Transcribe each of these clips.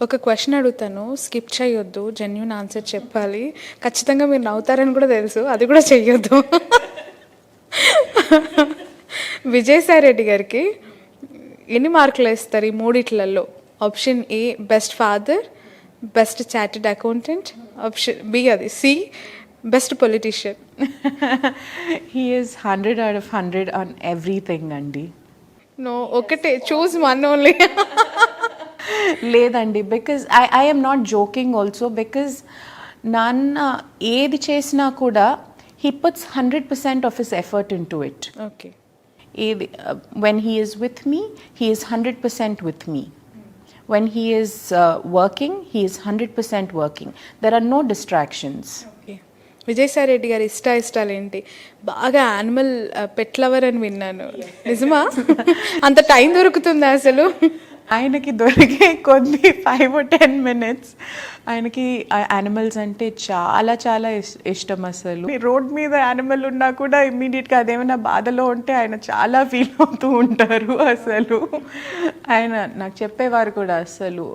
ఒక క్వశ్చన్ అడుగుతాను, స్కిప్ చేయొద్దు, జెన్యూన్ ఆన్సర్ చెప్పాలి. ఖచ్చితంగా మీరు నవ్వుతారని కూడా తెలుసు, అది కూడా చెయ్యొద్దు. విజయసాయి రెడ్డి గారికి ఎన్ని మార్కులు వేస్తారు ఈ మూడిట్లలో? Option A best father, best chartered accountant, option B అది C best politician. He is 100 out of 100 on everything అండి. నో, ఒకటే చూస్ వన్ ఓన్లీ. లేదండి, because I am not joking also, because నాన్న ఏది చేసినా కూడా he puts 100% of his effort in to it. Okay, ఏది when he is with me, he is 100% with me. When he is working, he is 100% working. There are no distractions. Vijayasai Reddy గారి ఇష్టాలు ఏంటి? బాగా animal పెట్ lover అని విన్నాను, నిజమా? అంత time దొరుకుతుందా అసలు? ఆయనకి దొరికే కొద్ది 5 or 10 minutes ఆయనకి యానిమల్స్ అంటే చాలా చాలా ఇష్టం. అసలు రోడ్ మీద యానిమల్ ఉన్నా కూడా ఇమ్మీడియట్గా అదేమైనా బాధలో ఉంటే ఆయన చాలా ఫీల్ అవుతూ ఉంటారు. అసలు ఆయన నాకు చెప్పేవారు కూడా, అసలు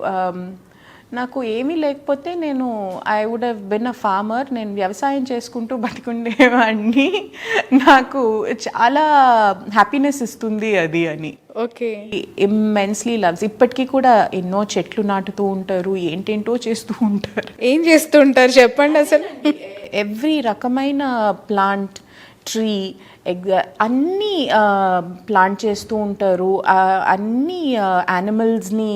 నాకు ఏమీ లేకపోతే నేను I would have been a farmer, నేను వ్యవసాయం చేసుకుంటూ బతికుండేవాడిని, నాకు చాలా హ్యాపీనెస్ ఇస్తుంది అది అని. Okay, immensely loves. ఇప్పటికీ కూడా ఎన్నో చెట్లు నాటుతూ ఉంటారు, ఏంటేంటో చేస్తూ ఉంటారు. ఏం చేస్తూ ఉంటారు చెప్పండి అసలు? ఎవ్రీ రకమైన ప్లాంట్, ట్రీ, అన్నీ ప్లాంట్ చేస్తూ ఉంటారు. అన్ని యానిమల్స్ని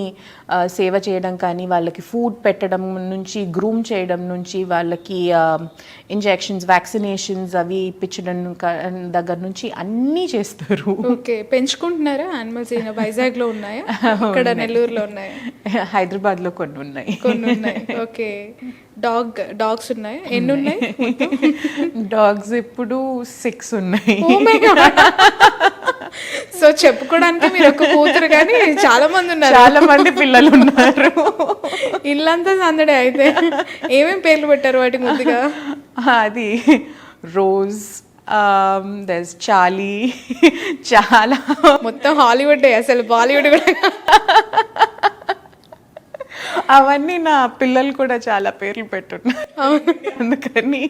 సేవ చేయడం కానీ, వాళ్ళకి ఫుడ్ పెట్టడం నుంచి, గ్రూమ్ చేయడం నుంచి, వాళ్ళకి ఇంజెక్షన్స్, వ్యాక్సినేషన్స్ అవి ఇప్పించడం దగ్గర నుంచి అన్నీ చేస్తారు. ఓకే, పెంచుకుంటున్నారా యానిమల్స్? వైజాగ్లో ఉన్నాయా, ఇక్కడ నెల్లూరులో ఉన్నాయా? హైదరాబాద్లో కొన్ని ఉన్నాయి. ఓకే, డాగ్స్ ఉన్నాయా? ఎన్ని ఉన్నాయి? డాగ్స్ ఇప్పుడు 6 ఉన్నాయి. సో చెప్పుకోవడానికి మీరు ఒక కూతురు కానీ చాలా మంది ఉన్నారు, చాలా మంది పిల్లలు ఉన్నారు. ఇల్లంతా సందడే. అయితే ఏమేం పేర్లు పెట్టారు వాటి ముందుగా? అది రోజ్, దెస్ చార్లీ, చాలా మొత్తం హాలీవుడ్ అసలు, బాలీవుడ్ కూడా. అవన్నీ నా పిల్లలు కూడా చాలా పేర్లు పెట్టున్నారు, అందుకని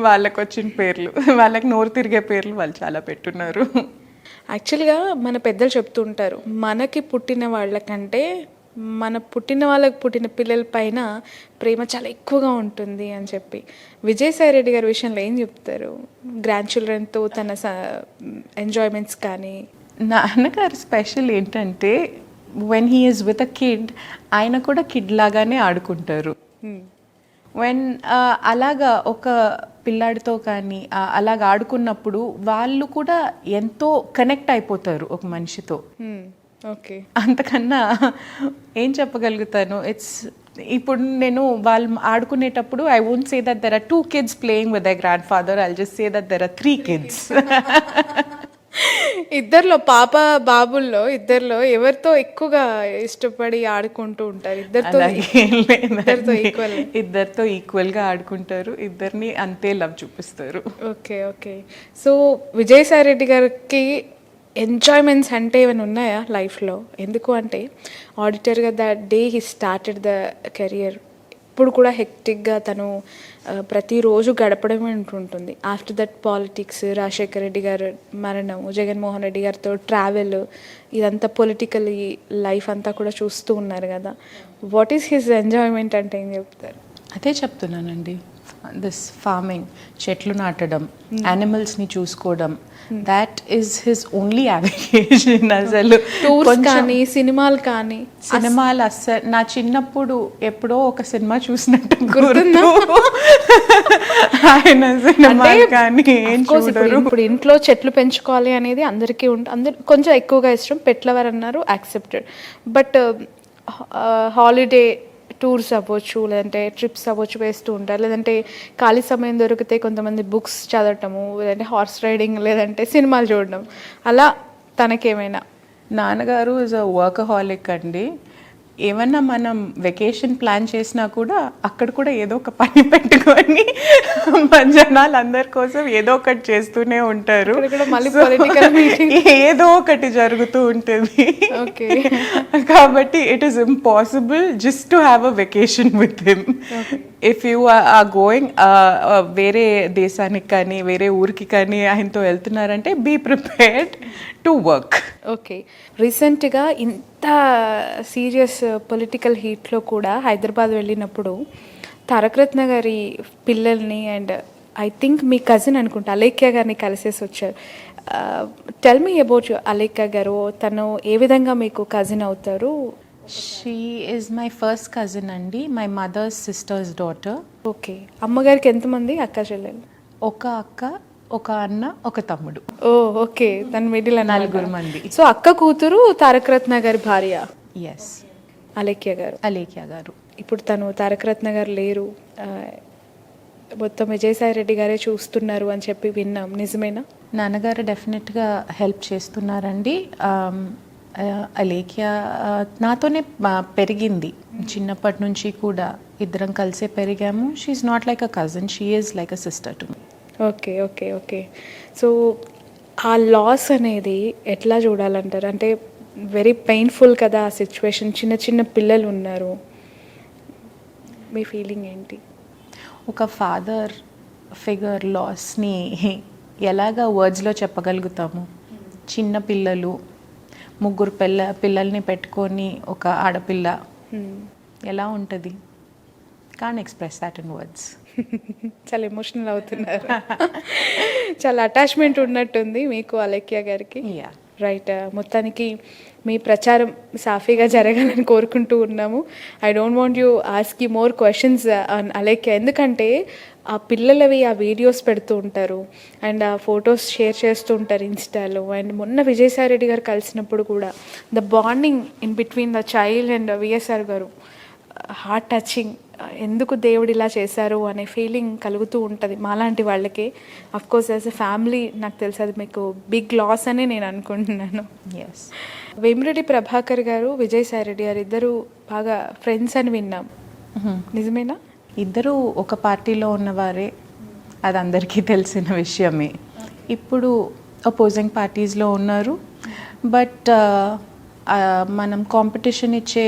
వాళ్ళకు వచ్చిన పేర్లు, వాళ్ళకి నోరు తిరిగే పేర్లు వాళ్ళు చాలా పెట్టున్నారు. యాక్చువల్గా మన పెద్దలు చెప్తూ ఉంటారు, మనకి పుట్టిన వాళ్ళకంటే మన పుట్టిన వాళ్ళకి పుట్టిన పిల్లల పైన ప్రేమ చాలా ఎక్కువగా ఉంటుంది అని చెప్పి. విజయసాయి రెడ్డి గారి విషయంలో ఏం చెప్తారు? గ్రాండ్ చిల్డ్రన్తో తన ఎంజాయ్మెంట్స్ కానీ. నాన్నగారు స్పెషల్ ఏంటంటే, when he is with a kid, ఆయన కూడా కిడ్ లాగానే ఆడుకుంటారు. వెన్ అలాగా ఒక పిల్లాడితో కానీ అలాగ ఆడుకున్నప్పుడు వాళ్ళు కూడా ఎంతో కనెక్ట్ అయిపోతారు ఒక మనిషితో. ఓకే, అంతకన్నా ఏం చెప్పగలుగుతాను? ఇప్పుడు నేను వాళ్ళు ఆడుకునేటప్పుడు I won't say that there are 2 kids playing with their grandfather, I'll just say that there are 3 kids. ఇద్దరిలో బాబుల్లో ఇద్దరిలో ఎవరితో ఎక్కువగా ఇష్టపడి ఆడుకుంటూ ఉంటారు? ఇద్దరితో ఈక్వల్ గా ఆడుకుంటారు, ఇద్దరిని అంతే లవ్ చూపిస్తారు. ఓకే, సో విజయసాయి రెడ్డి గారికి ఎంజాయ్మెంట్స్ అంటే ఏమైనా ఉన్నాయా లైఫ్లో? ఎందుకు అంటే ఆడిటర్గా the day he started the career, ఇప్పుడు కూడా హెక్టిక్గా తను ప్రతిరోజు గడపడమే ఉంటుంటుంది. After that politics, Rajasekhara Reddy garu మరణము, జగన్మోహన్ రెడ్డి గారితో ట్రావెల్, ఇదంతా పొలిటికల్ లైఫ్ అంతా కూడా చూస్తూ ఉన్నారు కదా. వాట్ ఈస్ హిస్ ఎంజాయ్మెంట్ అంటే ఏం చెప్తారు? అదే చెప్తున్నానండి, దిస్ ఫార్మింగ్, చెట్లు నాటడం, యానిమల్స్ని చూసుకోవడం, దాట్ ఈస్ హిస్ ఓన్లీ అవిగేషన్. అసలు టూర్స్ కానీ, సినిమాలు కానీ. సినిమాలు అస్సలు, నా చిన్నప్పుడు ఎప్పుడో ఒక సినిమా చూసినట్టు గుర్తు, ఆయన సినిమాలు కానీ ఏం చూడరు. ఇప్పుడు ఇంట్లో చెట్లు పెంచుకోవాలి అనేది అందరికీ అందరు కొంచెం ఎక్కువగా ఇష్టం, పెట్లవర్ అన్నారు, యాక్సెప్టెడ్. బట్ హాలిడే టూర్స్ అవ్వచ్చు, లేదంటే ట్రిప్స్ అవ్వచ్చు వేస్తూ ఉంటారు, లేదంటే ఖాళీ సమయం దొరికితే కొంతమంది బుక్స్ చదవటము, లేదంటే హార్స్ రైడింగ్, లేదంటే సినిమాలు చూడడం, అలా తనకేమైనా? నాన్నగారు ఈజ్ అ వర్కహాలిక్ అండి. ఏమన్నా మనం వెకేషన్ ప్లాన్ చేసినా కూడా అక్కడ కూడా ఏదో ఒక పని పెట్టుకొని మన జనాలు అందరి కోసం ఏదో ఒకటి చేస్తూనే ఉంటారు. ఇక్కడ కూడా మళ్ళీ పొలిటికల్ మీటింగ్ ఏదో ఒకటి జరుగుతూ ఉంటుంది. ఓకే. కాబట్టి it is impossible just to have a vacation with him. If you are going వేరే దేశానికి కానీ వేరే ఊరికి కానీ ఆయనతో వెళ్తున్నారంటే be prepared to work. Okay. రీసెంట్గా ఇంత సీరియస్ పొలిటికల్ హీట్లో కూడా హైదరాబాద్ వెళ్ళినప్పుడు తారక రత్న గారి పిల్లల్ని and I think me cousin అనుకుంటా అలేఖ్య గారిని కలిసేసి వచ్చారు. టెల్ మీ అబౌట్ అలేఖ్య గారు, తను ఏ విధంగా మీకు కజిన్ అవుతారు? She is my first cousin అండి, my mother's sister's daughter. Okay. అమ్మగారికి ఎంతమంది అక్క చెల్లెలు? ఒక అక్క, ఒక అన్న, ఒక తమ్ముడు. ఓ ఓకే. తన మిడిల్ 4 మంది. సో అక్క కూతురు తారక రత్న గారి భార్య ఎస్, అలేఖ్య గారు. అలేఖ్య గారు. ఇప్పుడు తను తారక రత్న గారు లేరు, మొత్తం విజయసాయి రెడ్డి గారే చూస్తున్నారు అని చెప్పి విన్నాం, నిజమేనా? నాన్నగారు డెఫినెట్గా హెల్ప్ చేస్తున్నారండి. అలేఖ్య నాతోనే పెరిగింది చిన్నప్పటి నుంచి కూడా, ఇద్దరం కలిసే పెరిగాము. She's not like a cousin, she is like a sister to me. Okay okay okay. So ఆ లాస్ అనేది ఎట్లా చూడాలంటారు? అంటే వెరీ పెయిన్ఫుల్ కదా ఆ సిచ్యువేషన్, చిన్న చిన్న పిల్లలు ఉన్నారు, మీ ఫీలింగ్ ఏంటి? ఒక ఫాదర్ ఫిగర్ లాస్ని ఎలాగా వర్డ్స్లో చెప్పగలుగుతాము? చిన్న పిల్లలు, 3 పిల్లల్ని పెట్టుకొని ఒక ఆడపిల్ల ఎలా ఉంటుంది? కాన్ ఎక్స్ప్రెస్ దాట్ ఇన్ వర్డ్స్. చాలా ఎమోషనల్ అవుతున్నారు. చాలా అటాచ్మెంట్ ఉన్నట్టుంది మీకు అలేఖ్య గారికి. రైట్. మొత్తానికి మీ ప్రచారం సాఫీగా జరగాలని కోరుకుంటూ ఉన్నాము. I don't want you ask you more questions on Alekhya, ఎందుకంటే ఆ పిల్లలవి ఆ వీడియోస్ పెడుతూ ఉంటారు అండ్ ఆ ఫొటోస్ షేర్ చేస్తూ ఉంటారు ఇన్స్టాలో. అండ్ మొన్న విజయసాయి రెడ్డి గారు కలిసినప్పుడు కూడా the bonding in between the child and VSR గారు హార్ట్ టచింగ్. ఎందుకు దేవుడు ఇలా చేశారు అనే ఫీలింగ్ కలుగుతూ ఉంటుంది మాలాంటి వాళ్ళకి. అఫ్కోర్స్ యాజ్ ఎ ఫ్యామిలీ నాకు తెలుసు అది మీకు బిగ్ లాస్ అని నేను అనుకుంటున్నాను. ఎస్. వేమిరెడ్డి ప్రభాకర్ గారు, విజయసాయి రెడ్డి గారు ఇద్దరు బాగా ఫ్రెండ్స్ అని విన్నాం, నిజమేనా? ఇద్దరు ఒక పార్టీలో ఉన్నవారే, అది అందరికీ తెలిసిన విషయమే. ఇప్పుడు అపోజింగ్ పార్టీస్లో ఉన్నారు. బట్ మనం కాంపిటీషన్ ఇచ్చే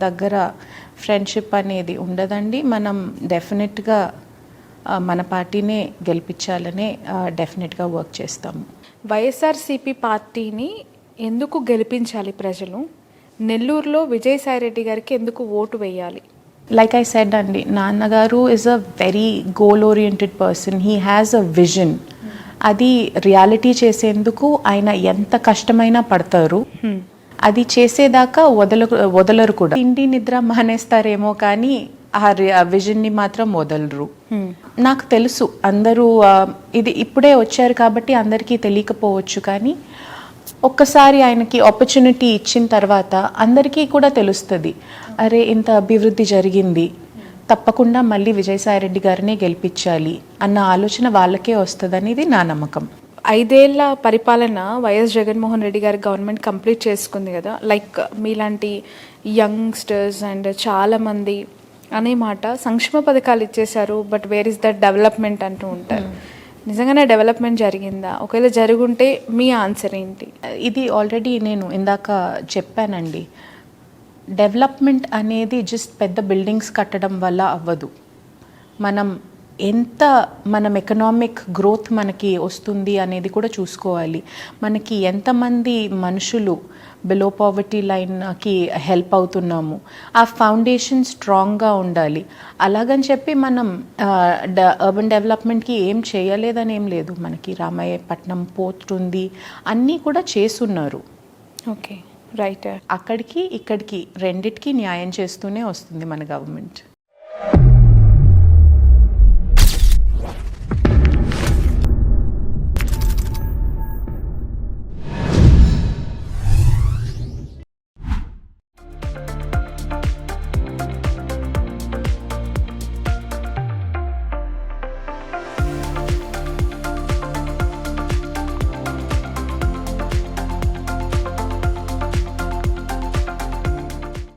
దగ్గర ఫ్రెండ్షిప్ అనేది ఉండదండి. మనం డెఫినెట్గా మన పార్టీనే గెలిపించాలనే డెఫినెట్గా వర్క్ చేస్తాము. వైఎస్ఆర్సీపీ పార్టీని ఎందుకు గెలిపించాలి ప్రజలు? నెల్లూరులో విజయసాయి రెడ్డి గారికి ఎందుకు ఓటు వేయాలి? లైక్ ఐ సెడ్ అండి, నాన్నగారు is a very goal oriented person. He has a vision. అది రియాలిటీ చేసేందుకు ఆయన ఎంత కష్టమైనా పడతారు. అది చేసేదాకా వదలరు కూడా. తిండి నిద్ర మానేస్తారేమో కానీ ఆ విజన్ని మాత్రం వదలరు. నాకు తెలుసు అందరూ ఇది ఇప్పుడే వచ్చారు కాబట్టి అందరికీ తెలియకపోవచ్చు, కానీ ఒక్కసారి ఆయనకి ఆపర్చునిటీ ఇచ్చిన తర్వాత అందరికీ కూడా తెలుస్తుంది, అరే ఇంత అభివృద్ధి జరిగింది, తప్పకుండా మళ్ళీ విజయసాయి రెడ్డి గారినే గెలిపించాలి అన్న ఆలోచన వాళ్ళకే వస్తుందని ఇది నా నమ్మకం. 5 ఏళ్ల పరిపాలన వైఎస్ జగన్మోహన్ రెడ్డి గారి గవర్నమెంట్ కంప్లీట్ చేసుకుంది కదా. లైక్ మీలాంటి యంగ్స్టర్స్ అండ్ చాలామంది అనే మాట సంక్షేమ పథకాలు ఇచ్చేశారు, but where is that development అంటూ ఉంటారు. నిజంగానే డెవలప్మెంట్ జరిగిందా? ఒకవేళ జరుగుంటే మీ ఆన్సర్ ఏంటి? ఇది ఆల్రెడీ నేను ఇందాక చెప్పానండి. డెవలప్మెంట్ అనేది జస్ట్ పెద్ద బిల్డింగ్స్ కట్టడం వల్ల అవ్వదు. మనం ఎకనామిక్ గ్రోత్ మనకి వస్తుంది అనేది కూడా చూసుకోవాలి. మనకి ఎంతమంది మనుషులు బిలో పావర్టీ లైన్కి హెల్ప్ అవుతున్నాము, ఆ ఫౌండేషన్ స్ట్రాంగ్గా ఉండాలి. అలాగని చెప్పి మనం అర్బన్ డెవలప్మెంట్కి ఏం చేయలేదని ఏం లేదు. మనకి రామాయపట్నం పోర్ట్ ఉంది, అన్నీ కూడా చేస్తున్నారు. Okay, right. అక్కడికి ఇక్కడికి రెండిటికి న్యాయం చేస్తూనే వస్తుంది మన గవర్నమెంట్.